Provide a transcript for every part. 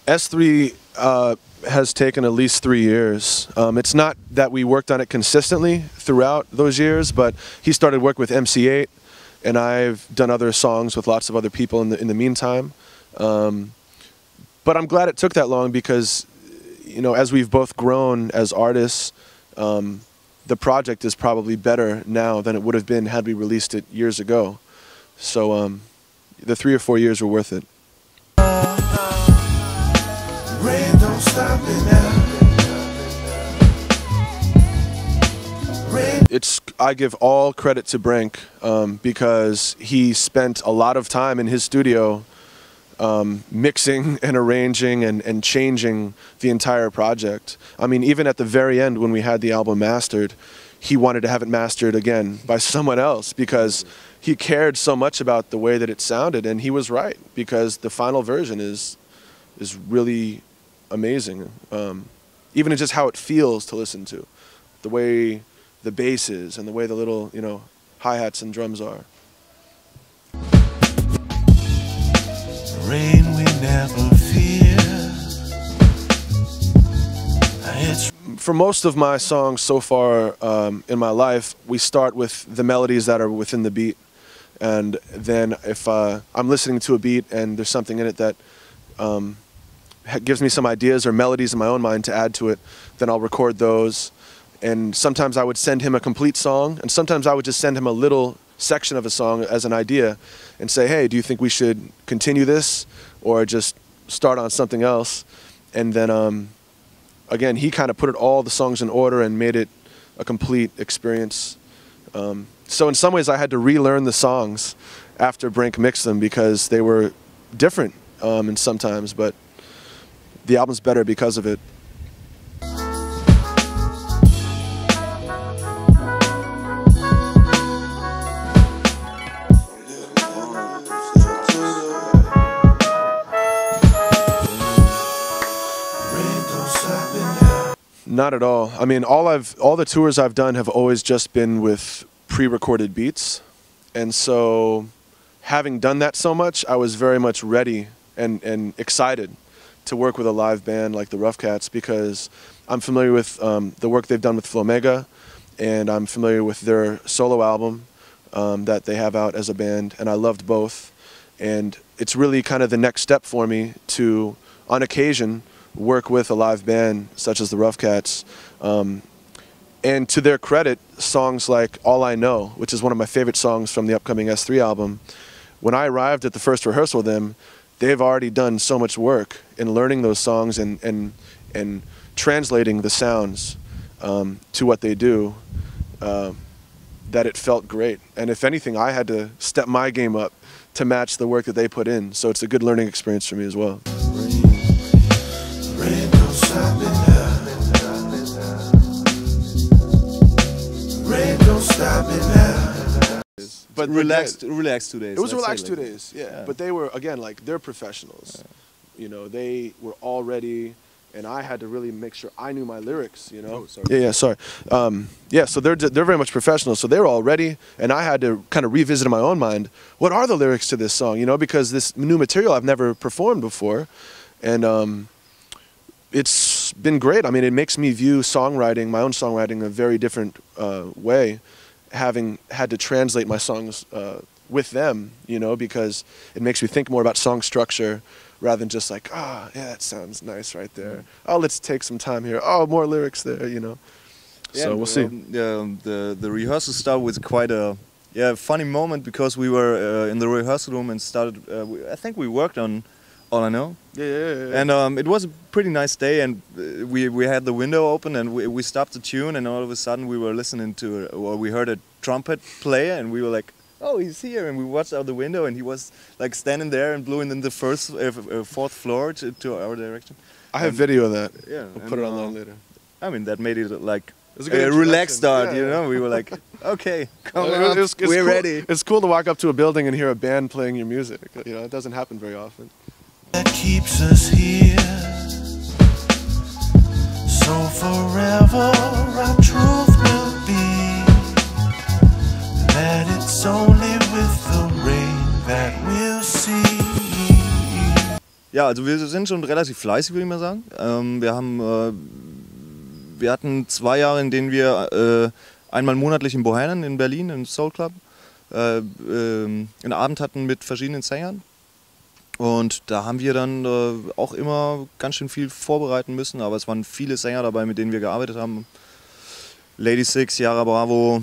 S3 has taken at least 3 years. It's not that we worked on it consistently throughout those years, but he started work with MC8, and I've done other songs with lots of other people in the meantime. But I'm glad it took that long because, you know, as we've both grown as artists, the project is probably better now than it would have been had we released it years ago. So the 3 or 4 years were worth it. Rain don't stop me now. I give all credit to Brenk because he spent a lot of time in his studio mixing and arranging and changing the entire project. I mean, even at the very end when we had the album mastered, he wanted to have it mastered again by someone else because he cared so much about the way that it sounded, and he was right because the final version is really amazing. Even just how it feels to listen to, the way the bass is and the way the little, you know, hi-hats and drums are. Rain we never fear. For most of my songs so far in my life, we start with the melodies that are within the beat, and then if I'm listening to a beat and there's something in it that gives me some ideas or melodies in my own mind to add to it, then I'll record those. And sometimes I would send him a complete song, and sometimes I would just send him a little section of a song as an idea and say, hey, do you think we should continue this or just start on something else? And then again, he kind of put all the songs in order and made it a complete experience. So in some ways I had to relearn the songs after Brenk mixed them because they were different and sometimes, but the album's better because of it. Not at all. I mean, all the tours I've done have always just been with pre-recorded beats, and so having done that so much, I was very much ready and excited to work with a live band like the Rough Cats because I'm familiar with the work they've done with Flomega, and I'm familiar with their solo album that they have out as a band, and I loved both. And it's really kind of the next step for me to, on occasion, work with a live band such as the Rough Cats. And to their credit, songs like All I Know, which is one of my favorite songs from the upcoming S3 album, when I arrived at the first rehearsal with them, they've already done so much work in learning those songs and translating the sounds to what they do that it felt great. And if anything, I had to step my game up to match the work that they put in. So it's a good learning experience for me as well. Rain don't stop me now. Rain don't stop me now. But relaxed 2 days. It was relaxed 2 days, yeah. But they were, again, like, they're professionals. You know, they were all ready, and I had to really make sure I knew my lyrics, you know? Oh, sorry. Yeah, sorry. Yeah, so they're very much professional, so they were all ready, and I had to kind of revisit in my own mind, what are the lyrics to this song, you know? Because this new material I've never performed before, and it's been great. I mean, it makes me view songwriting, my own songwriting, in a very different way, having had to translate my songs with them, you know, because it makes me think more about song structure rather than just like, ah, yeah, that sounds nice right there. Oh, let's take some time here. Oh, more lyrics there, you know. Yeah, so we'll see. The rehearsal started with quite a funny moment because we were in the rehearsal room and started. I think we worked on All I Know. Yeah. And it was a pretty nice day, and we had the window open, and we stopped the tune, and all of a sudden we were listening to, or we heard a trumpet play, and we were like, oh, he's here, and we watched out the window, and he was like standing there and blowing in the fourth floor to our direction. I have video of that. Yeah, we'll put it online later. I mean, that made it like a relaxed start, you know. We were like, okay, come on, we're ready. It's cool to walk up to a building and hear a band playing your music. You know, it doesn't happen very often. That keeps us here. So forever our truth will be that it's only with the rain that we'll see. Ja, also wir sind schon relativ fleißig, würde ich mal sagen. Wir hatten 2 Jahre, in denen wir einmal monatlich in Bohemian in Berlin, im Soul Club, einen Abend hatten mit verschiedenen Sängern. Und da haben wir dann auch immer ganz schön viel vorbereiten müssen, aber es waren viele Sänger dabei, mit denen wir gearbeitet haben. Lady Six, Yara Bravo,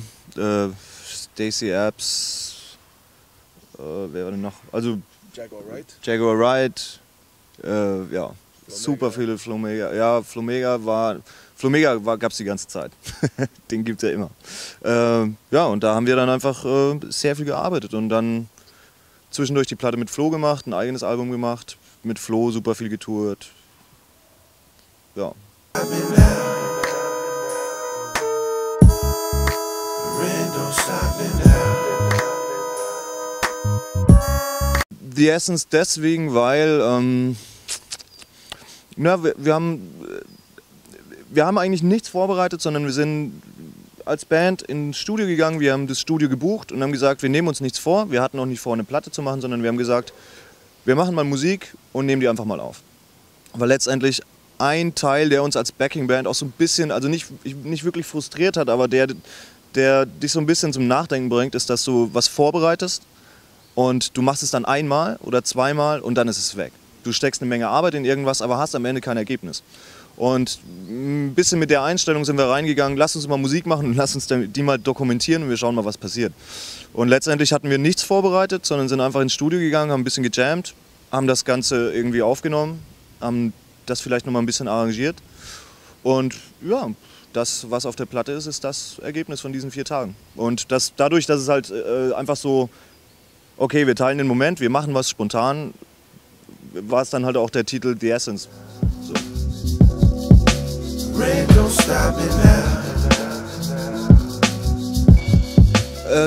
Stacey Epps, wer war denn noch? Also Jaguar Wright, ja, super viele Flomega. Ja, Flomega gab es die ganze Zeit. Den gibt es ja immer. Ja, und da haben wir dann einfach sehr viel gearbeitet und dann zwischendurch die Platte mit Flo gemacht, ein eigenes Album gemacht, mit Flo super viel getourt. Ja. Die Essence deswegen, weil wir haben eigentlich nichts vorbereitet, sondern wir sind als Band ins Studio gegangen, wir haben das Studio gebucht und haben gesagt, wir nehmen uns nichts vor. Wir hatten auch nicht vor, eine Platte zu machen, sondern wir haben gesagt, wir machen mal Musik und nehmen die einfach mal auf. Aber letztendlich ein Teil, der uns als Backing-Band auch so ein bisschen, also nicht wirklich frustriert hat, aber der dich so ein bisschen zum Nachdenken bringt, ist, dass du was vorbereitest und du machst es dann einmal oder zweimal und dann ist es weg. Du steckst eine Menge Arbeit in irgendwas, aber hast am Ende kein Ergebnis. Und ein bisschen mit der Einstellung sind wir reingegangen, lass uns mal Musik machen und lass uns die mal dokumentieren und wir schauen mal, was passiert. Und letztendlich hatten wir nichts vorbereitet, sondern sind einfach ins Studio gegangen, haben ein bisschen gejammt, haben das Ganze irgendwie aufgenommen, haben das vielleicht noch mal ein bisschen arrangiert. Und ja, das, was auf der Platte ist, ist das Ergebnis von diesen 4 Tagen. Und dadurch, dass es halt einfach so, okay, wir teilen den Moment, wir machen was spontan, war es dann halt auch der Titel The Essence. So.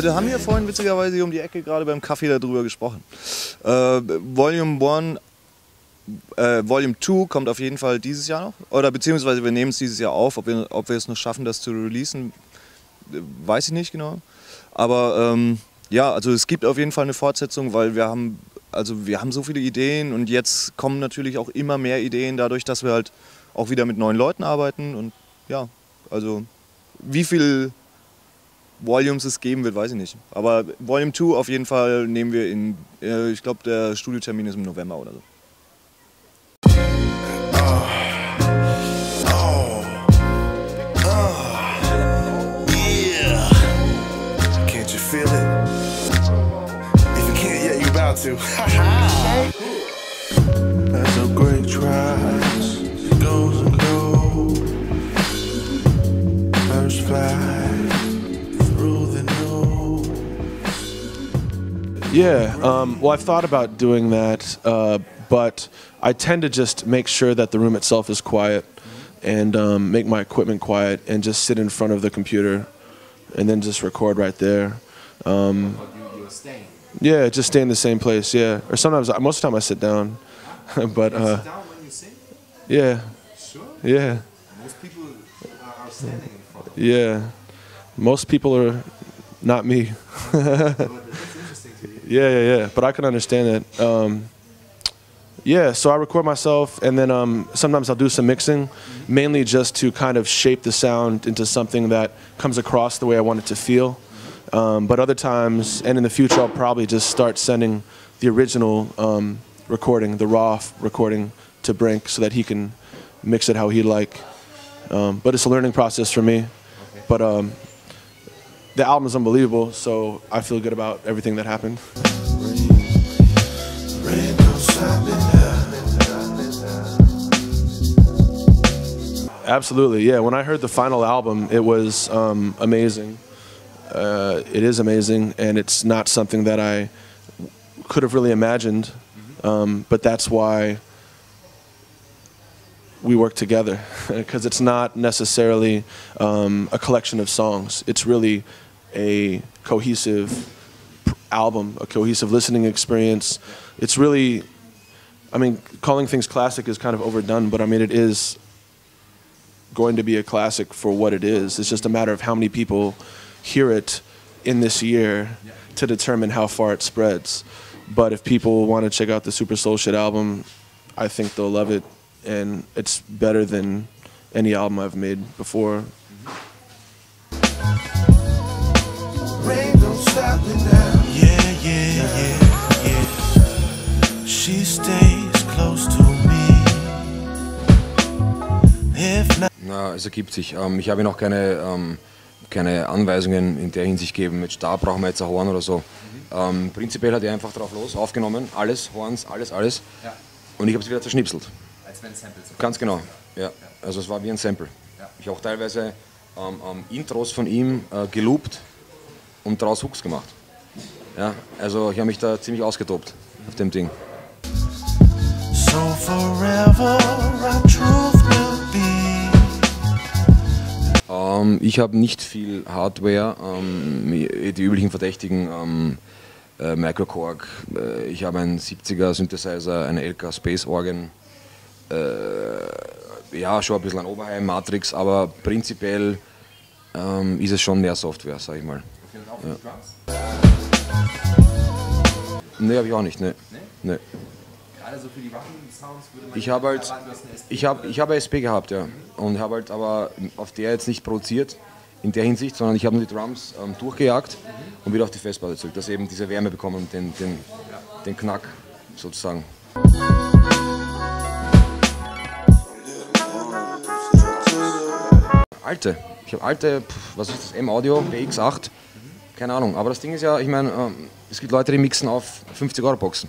Da haben wir vorhin witzigerweise hier um die Ecke gerade beim Kaffee darüber gesprochen. Volume 2 kommt auf jeden Fall dieses Jahr noch. Oder beziehungsweise wir nehmen es dieses Jahr auf. Ob wir es noch schaffen, das zu releasen, weiß ich nicht genau. Aber ja, also es gibt auf jeden Fall eine Fortsetzung, weil wir haben so viele Ideen und jetzt kommen natürlich auch immer mehr Ideen dadurch, dass wir halt auch wieder mit neuen Leuten arbeiten und ja, also wie viel Volumes es geben wird, weiß ich nicht. Aber Volume 2 auf jeden Fall nehmen wir ich glaube der Studiotermin ist im November oder so. Yeah. Can't you feel it? If you can't, yeah, you about to. As a great tries, it goes and goes. First flight through the nose. Yeah, well, I've thought about doing that, but I tend to just make sure that the room itself is quiet and make my equipment quiet and just sit in front of the computer and then just record right there. You're staying? Yeah, just stay in the same place, yeah. Or sometimes, most of the time I sit down. But, You sit down when you sing? yeah, Sure. yeah, Most people are standing in front. yeah. Most people are not me. But that's interesting to hear. Yeah. But I can understand that. Yeah, so I record myself, and then sometimes I'll do some mixing, mainly just to kind of shape the sound into something that comes across the way I want it to feel. But other times, and in the future, I'll probably just start sending the original recording, the raw recording, to Brenk so that he can mix it how he'd like. But it's a learning process for me. Okay. But the album is unbelievable, so I feel good about everything that happened. Absolutely, yeah. When I heard the final album, it was amazing. It is amazing, and it's not something that I could have really imagined, but that's why we work together, because it's not necessarily a collection of songs. It's really a cohesive album, a cohesive listening experience. It's really, I mean, calling things classic is kind of overdone, but I mean, it is going to be a classic for what it is. It's just a matter of how many people hear it in this year to determine how far it spreads. But if people want to check out the Super Soul Shit album, I think they'll love it, and it's better than any album I've made before. Rain don't stop me now. Yeah, yeah, yeah, yeah. She stays close to me. If not. Na, es ergibt sich. Ich habe noch keine Anweisungen in der Hinsicht gegeben, mit da brauchen wir jetzt ein Horn oder so. Prinzipiell hat er einfach drauf los, aufgenommen, alles, Horns, alles. Ja. Und ich habe es wieder zerschnipselt. Als wenn Samples. Ganz genau, ja. Also es war wie ein Sample. Ja. Ich habe auch teilweise Intros von ihm geloopt und daraus Hooks gemacht. Ja, also ich habe mich da ziemlich ausgetobt auf dem Ding. So forever our truth will be. Ich habe nicht viel Hardware, die üblichen Verdächtigen, Microkorg, ich habe einen 70er Synthesizer, eine LK Space Organ, ja schon ein bisschen ein Oberheim, Matrix, aber prinzipiell ist es schon mehr Software, sag ich mal. Okay, und auch für die Drums? Nee, habe ich auch nicht, nee. Nee. Gerade so für die Waffen-Sounds würde man Ich habe halt, erwarten, du hast eine SP. ich habe SP gehabt, ja, und habe halt aber auf der jetzt nicht produziert in der Hinsicht, sondern ich habe nur die Drums durchgejagt und wieder auf die Festplatte zurück, dass eben diese Wärme bekommen, den Knack sozusagen. Alte, ich habe alte, was ist das, M-Audio, BX8, keine Ahnung, aber das Ding ist ja, ich meine, es gibt Leute, die mixen auf 50-Euro-Boxen.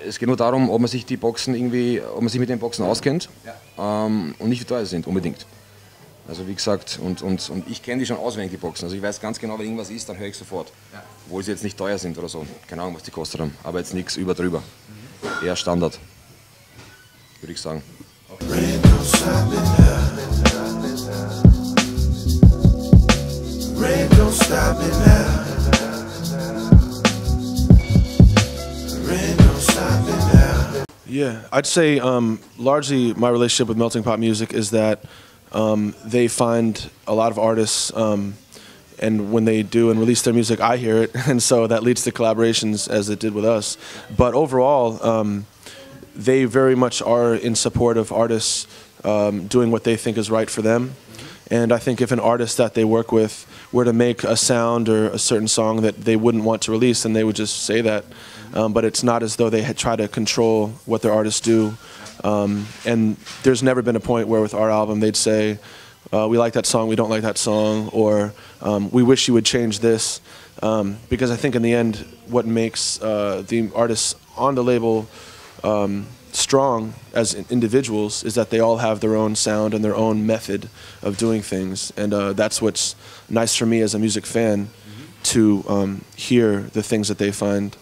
Es geht nur darum, ob man sich die Boxen irgendwie, ob man sich mit den Boxen auskennt und nicht wie teuer sie sind, unbedingt. Also wie gesagt, und ich kenne die schon auswendig, die Boxen. Also ich weiß ganz genau, wenn irgendwas ist, dann höre ich sofort. Ja. Obwohl sie jetzt nicht teuer sind oder so. Keine Ahnung, was die kostet haben. Aber jetzt nichts über drüber. Eher Standard, würde ich sagen. Rain don't stop me now. Rain don't stop me now. Rain don't stop me now. Yeah, I'd say largely my relationship with melting pot music is that they find a lot of artists, and when they do and release their music, I hear it, and so that leads to collaborations as it did with us. But overall, they very much are in support of artists doing what they think is right for them. And I think if an artist that they work with were to make a sound or a certain song that they wouldn't want to release, then they would just say that. But it's not as though they try to control what their artists do. And there's never been a point where with our album they'd say, we like that song, we don't like that song, or we wish you would change this. Because I think in the end what makes the artists on the label strong as individuals is that they all have their own sound and their own method of doing things. And that's what's nice for me as a music fan, to hear the things that they find.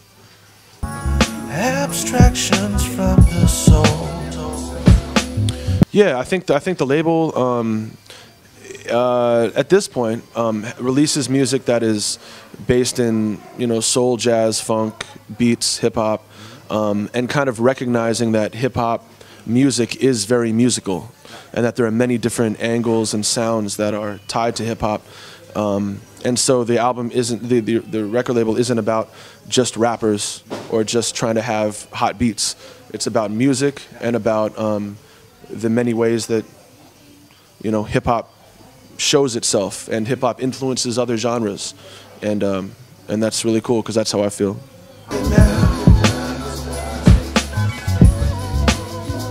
Abstractions from the soul. Yeah, I think the label at this point releases music that is based in soul, jazz, funk, beats, hip hop, and kind of recognizing that hip hop music is very musical, and that there are many different angles and sounds that are tied to hip hop. And so the album isn't, the record label isn't about just rappers or just trying to have hot beats. It's about music and about the many ways that hip hop shows itself, and hip hop influences other genres, and that's really cool because that's how I feel.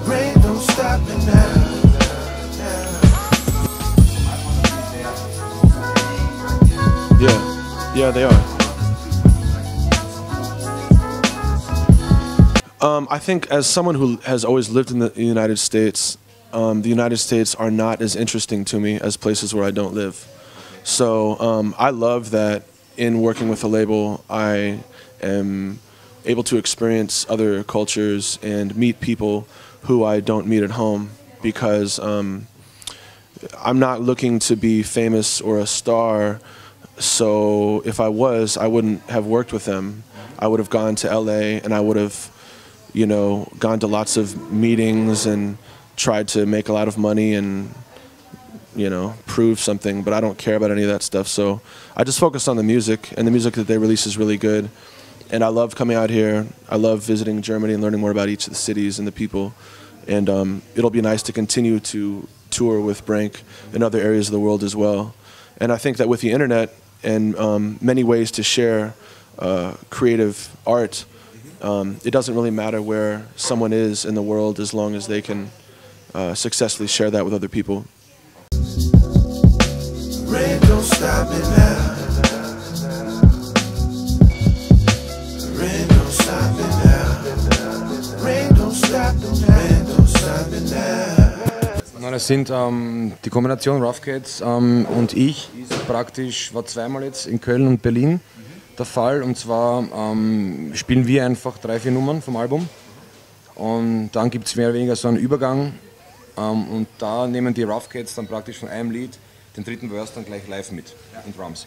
Rain don't stop me now. Yeah, they are. I think as someone who has always lived in the United States, the United States are not as interesting to me as places where I don't live. So I love that in working with a label, I am able to experience other cultures and meet people who I don't meet at home, because I'm not looking to be famous or a star. So if I was, I wouldn't have worked with them. I would have gone to LA and I would have, gone to lots of meetings and tried to make a lot of money and, prove something. But I don't care about any of that stuff. So I just focus on the music, and the music that they release is really good. And I love coming out here. I love visiting Germany and learning more about each of the cities and the people. And it'll be nice to continue to tour with Brenk in other areas of the world as well. And I think that with the internet and many ways to share creative art, it doesn't really matter where someone is in the world as long as they can successfully share that with other people. Rain don't stop me now. Rain don't stop me now. Rain don't stop me now. Rain don't stop me now. Na, das sind die Kombination Rough Gehts und ich ist praktisch, war zweimal jetzt in Köln und Berlin der Fall, und zwar spielen wir einfach 3, 4 Nummern vom Album und dann gibt es mehr oder weniger so einen Übergang und da nehmen die Rough Gehts dann praktisch von einem Lied den dritten Verse dann gleich live mit in Drums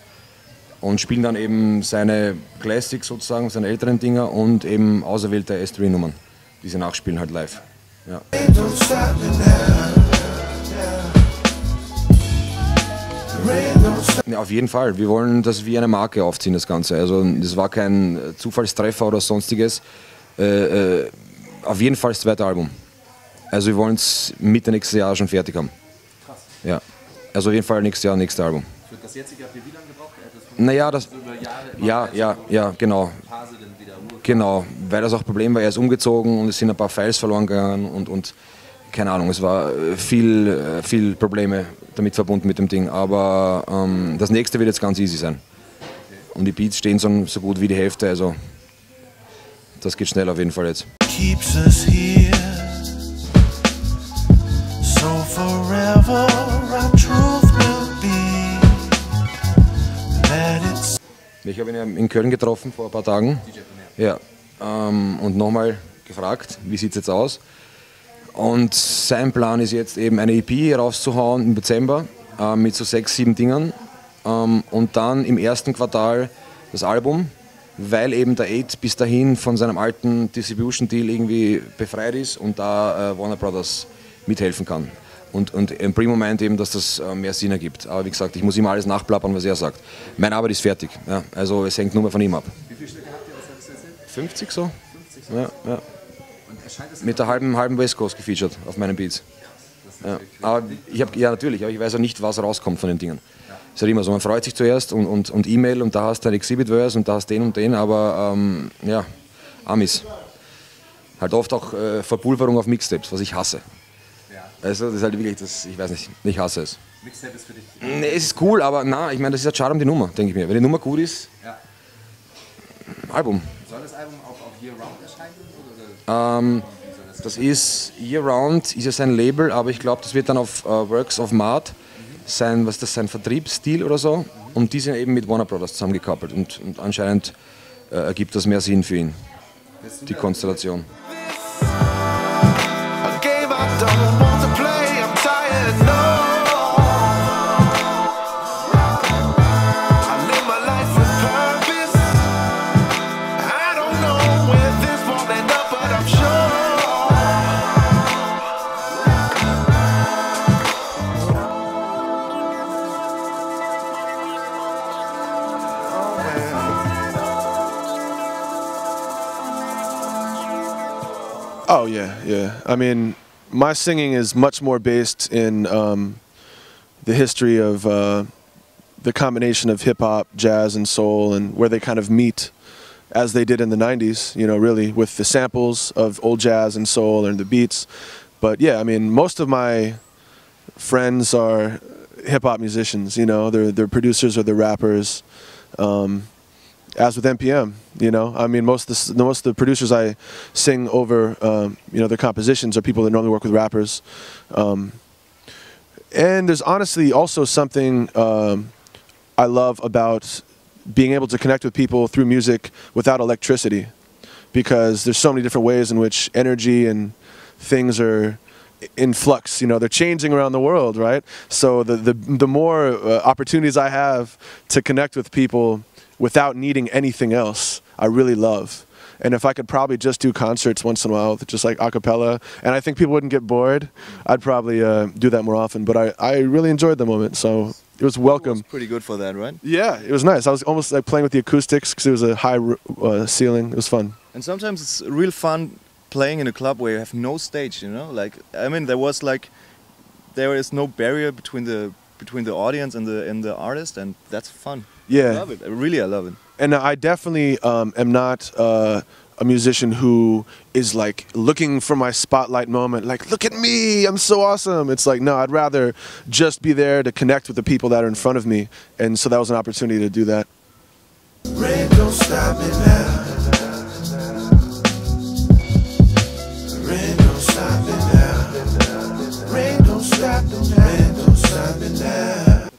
und spielen dann eben seine Classics sozusagen, seine älteren Dinger und eben auserwählte S3-Nummern, die sie nachspielen halt live. Ja. Ja, auf jeden Fall. Wir wollen das wie eine Marke aufziehen, das Ganze. Also das war kein Zufallstreffer oder sonstiges. Auf jeden Fall das zweite Album. Also wir wollen es Mitte nächstes Jahr schon fertig haben. Krass. Ja. Also auf jeden Fall nächstes Jahr, nächstes Album. Für das jetzige habt ihr wie lange gebraucht? Naja, das... So über Jahre Ja, genau. Phase dann wieder Ruhe. Genau, weil das auch Problem war, er ist umgezogen und es sind ein paar Files verloren gegangen und keine Ahnung, es war viel Probleme damit verbunden mit dem Ding, aber das nächste wird jetzt ganz easy sein. Und die Beats stehen so gut wie die Hälfte, also das geht schnell auf jeden Fall jetzt. Keeps us here, so forever our truth will be that it's. Ich habe ihn ja in Köln getroffen vor ein paar Tagen. Ja, und nochmal gefragt, wie sieht es jetzt aus? Und sein Plan ist jetzt eben eine EP rauszuhauen im Dezember mit so 6, 7 Dingern und dann im ersten Quartal das Album, weil eben der 8 bis dahin von seinem alten Distribution Deal irgendwie befreit ist und da Warner Brothers mithelfen kann. Und im Pre-Moment eben, dass das mehr Sinn ergibt. Aber wie gesagt, ich muss immer alles nachplappern, was er sagt. Meine Arbeit ist fertig, ja, also es hängt nur mehr von ihm ab. Wie viele Stücke habt ihr, was hast du erzählt? 50 so? 50 so. Ja, ja. Und erscheint es Mit der halben West Coast gefeatured auf meinen Beats. Ja. Aber ja natürlich, aber ich weiß ja nicht, was rauskommt von den Dingen. Ja. Ist halt immer so, man freut sich zuerst und E-Mail und da hast du ein Exhibit-Verse und da hast den und den, aber ja, Amis. Halt oft auch Verpulverung auf Mixtapes, was ich hasse. Ja. Also das ist halt wirklich, ich weiß nicht, ich hasse es. Mixtape ist für dich. Nee, es ist cool, aber na, ich meine, das ist ja schade um die Nummer, denke ich mir. Wenn die Nummer gut ist, Ja. Album. Soll das Album auch auf Year Round erscheinen? Oder? Das ist Year Round, ist ja sein Label, aber ich glaube, das wird dann auf Works of Mart sein, was ist das, sein Vertriebsstil oder so. Und die sind eben mit Warner Brothers zusammengekoppelt und anscheinend ergibt das mehr Sinn für ihn, die Konstellation. A game I don't want to play, I'm tired, no. I live my life with purpose. I don't know where this won't end up, but I'm sure. Oh yeah, yeah. I mean, my singing is much more based in the history of the combination of hip hop, jazz, and soul, and where they kind of meet, as they did in the '90s. You know, really with the samples of old jazz and soul and the beats. But yeah, I mean, most of my friends are hip hop musicians. You know, they're producers or they're rappers. As with NPM, you know, I mean, most of the producers I sing over, you know, their compositions are people that normally work with rappers. And there's honestly also something I love about being able to connect with people through music without electricity, because there's so many different ways in which energy and things are in flux. You know, they're changing around the world, right? So the more opportunities I have to connect with people without needing anything else, I really love. And if I could probably just do concerts once in a while, just like a cappella, and I think people wouldn't get bored, I'd probably do that more often. But I really enjoyed the moment, so It was welcome. It was pretty good for that, right? Yeah, it was nice. I was almost like playing with the acoustics because it was a high ceiling. It was fun. And sometimes it's real fun playing in a club where you have no stage, you know? Like, I mean, there is no barrier between the audience and the artist, and that's fun. Yeah. I love it. I love it. And I definitely am not a musician who is like looking for my spotlight moment, like, look at me, I'm so awesome. It's like, no, I'd rather just be there to connect with the people that are in front of me. And so that was an opportunity to do that. Rain don't stop me now. Rain don't stop me now. Rain don't stop me now. Rain don't stop me now.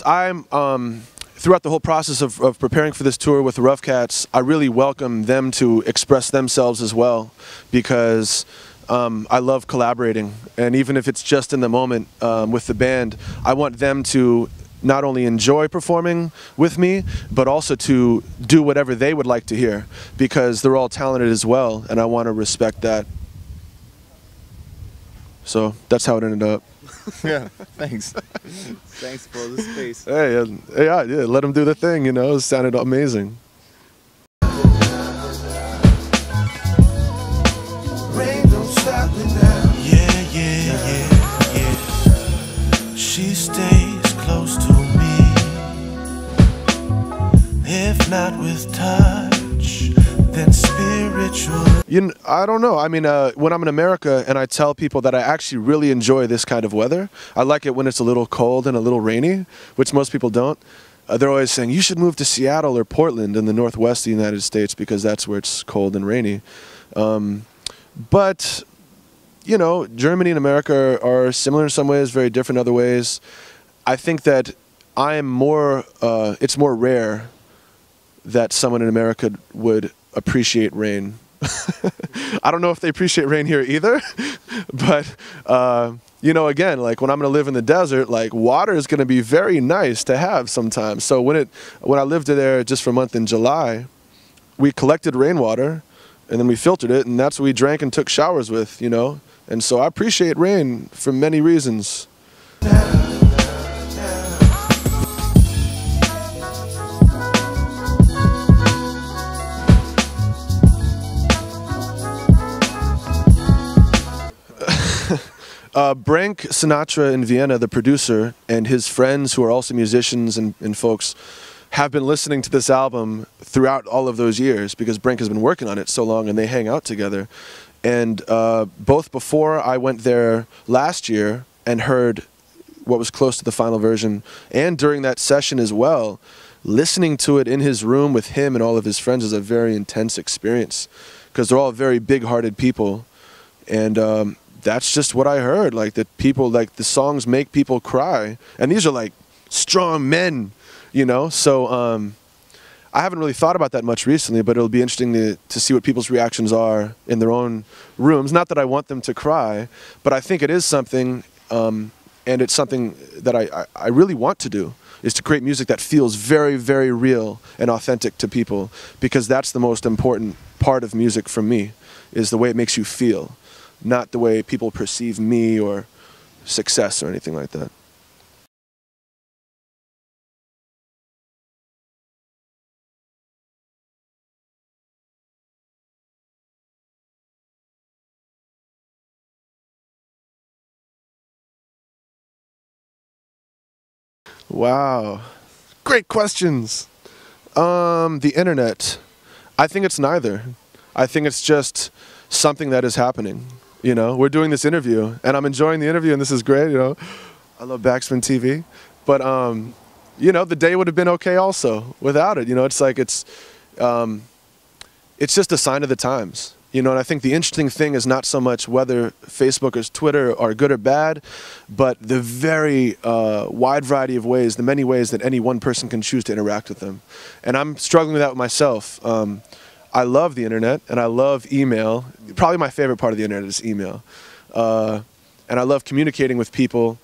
I'm throughout the whole process of preparing for this tour with the Rough Cats, I really welcome them to express themselves as well, because I love collaborating, and even if it's just in the moment with the band, I want them to not only enjoy performing with me, but also to do whatever they would like to hear, because they're all talented as well, and I want to respect that. So that's how it ended up. Yeah, thanks. Thanks for the space. Hey, yeah, let them do the thing, you know, it sounded amazing. Rain don't stop me now. Yeah, yeah, yeah, yeah. She stays close to me. If not with touch, then spiritual. I don't know. I mean, when I'm in America and I tell people that I actually really enjoy this kind of weather, I like it when it's a little cold and a little rainy, which most people don't. They're always saying, you should move to Seattle or Portland in the northwest of the United States because that's where it's cold and rainy. But, you know, Germany and America are similar in some ways, very different in other ways. I think that it's more rare that someone in America would appreciate rain. I don't know if they appreciate rain here either, but you know, again, like when I'm going to live in the desert, like water is going to be very nice to have sometimes. So when I lived there just for a month in July, we collected rainwater and then we filtered it, and that's what we drank and took showers with, you know. And so I appreciate rain for many reasons. Brenk Sinatra in Vienna, the producer, and his friends who are also musicians and folks have been listening to this album throughout all of those years because Brenk has been working on it so long and they hang out together. And both before I went there last year and heard what was close to the final version, and during that session as well, listening to it in his room with him and all of his friends is a very intense experience because they're all very big-hearted people. And that's just what I heard, like that people, like the songs make people cry, and these are like strong men, you know. So I haven't really thought about that much recently, but it'll be interesting to see what people's reactions are in their own rooms. Not that I want them to cry, but I think it is something, and it's something that I really want to do, is to create music that feels very, very real and authentic to people, because that's the most important part of music for me, is the way it makes you feel. Not the way people perceive me or success or anything like that. Wow. Great questions. The internet. I think it's neither. I think it's just something that is happening. You know, we're doing this interview, and I'm enjoying the interview, and this is great, you know. I love BACKSPIN TV. But, you know, the day would have been okay also without it. You know, it's like it's just a sign of the times. You know, and I think the interesting thing is not so much whether Facebook or Twitter are good or bad, but the very wide variety of ways, the many ways that any one person can choose to interact with them. And I'm struggling with that with myself. I love the internet, and I love email. Probably my favorite part of the internet is email. And I love communicating with people,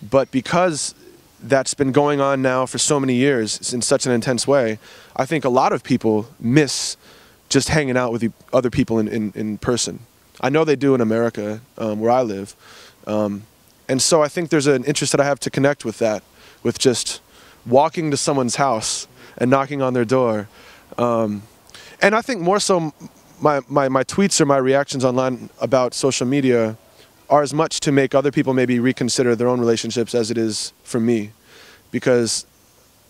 but because that's been going on now for so many years in such an intense way, I think a lot of people miss just hanging out with other people in person. I know they do in America, where I live. And so I think there's an interest that I have to connect with that, with just walking to someone's house and knocking on their door. And I think more so my tweets or my reactions online about social media are as much to make other people maybe reconsider their own relationships as it is for me. Because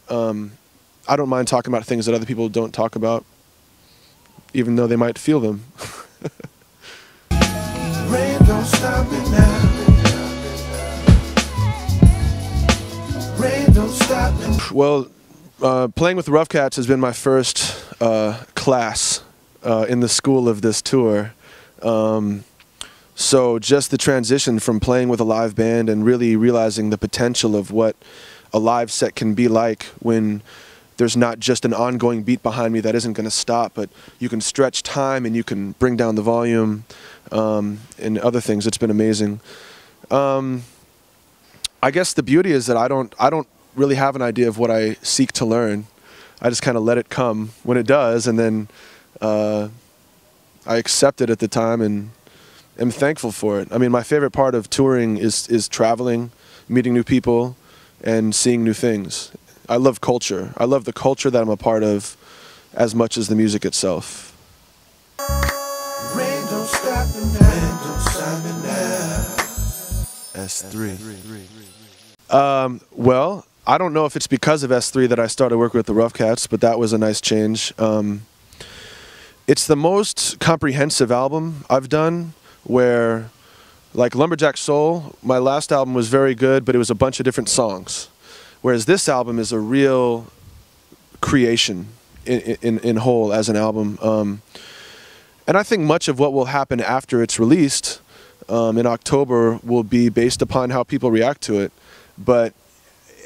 I don't mind talking about things that other people don't talk about, even though they might feel them. Rain don't stop me now. Rain don't stop me. Well, playing with the Rough Cats has been my first class in the school of this tour. So just the transition from playing with a live band and really realizing the potential of what a live set can be like when there's not just an ongoing beat behind me that isn't going to stop, but you can stretch time and you can bring down the volume and other things. It's been amazing. I guess the beauty is that I don't really have an idea of what I seek to learn. I just kind of let it come when it does, and then I accept it at the time and am thankful for it. I mean, my favorite part of touring is traveling, meeting new people, and seeing new things. I love culture. I love the culture that I'm a part of as much as the music itself. Rain don't stop me now. Rain don't stop me now. S3. Well, I don't know if it's because of S3 that I started working with the Rough Cats, but that was a nice change. It's the most comprehensive album I've done, where, like Lumberjack Soul, my last album was very good, but it was a bunch of different songs. Whereas this album is a real creation in whole as an album. And I think much of what will happen after it's released in October will be based upon how people react to it. But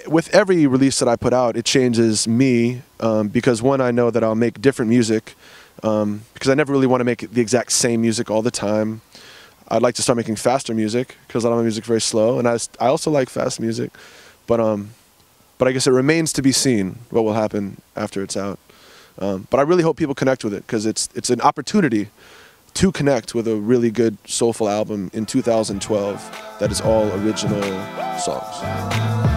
with every release that I put out, it changes me because, one, I know that I'll make different music because I never really want to make the exact same music all the time. I'd like to start making faster music because I don't have music very slow, and I also like fast music. But I guess it remains to be seen what will happen after it's out. But I really hope people connect with it because it's an opportunity to connect with a really good soulful album in 2012 that is all original songs.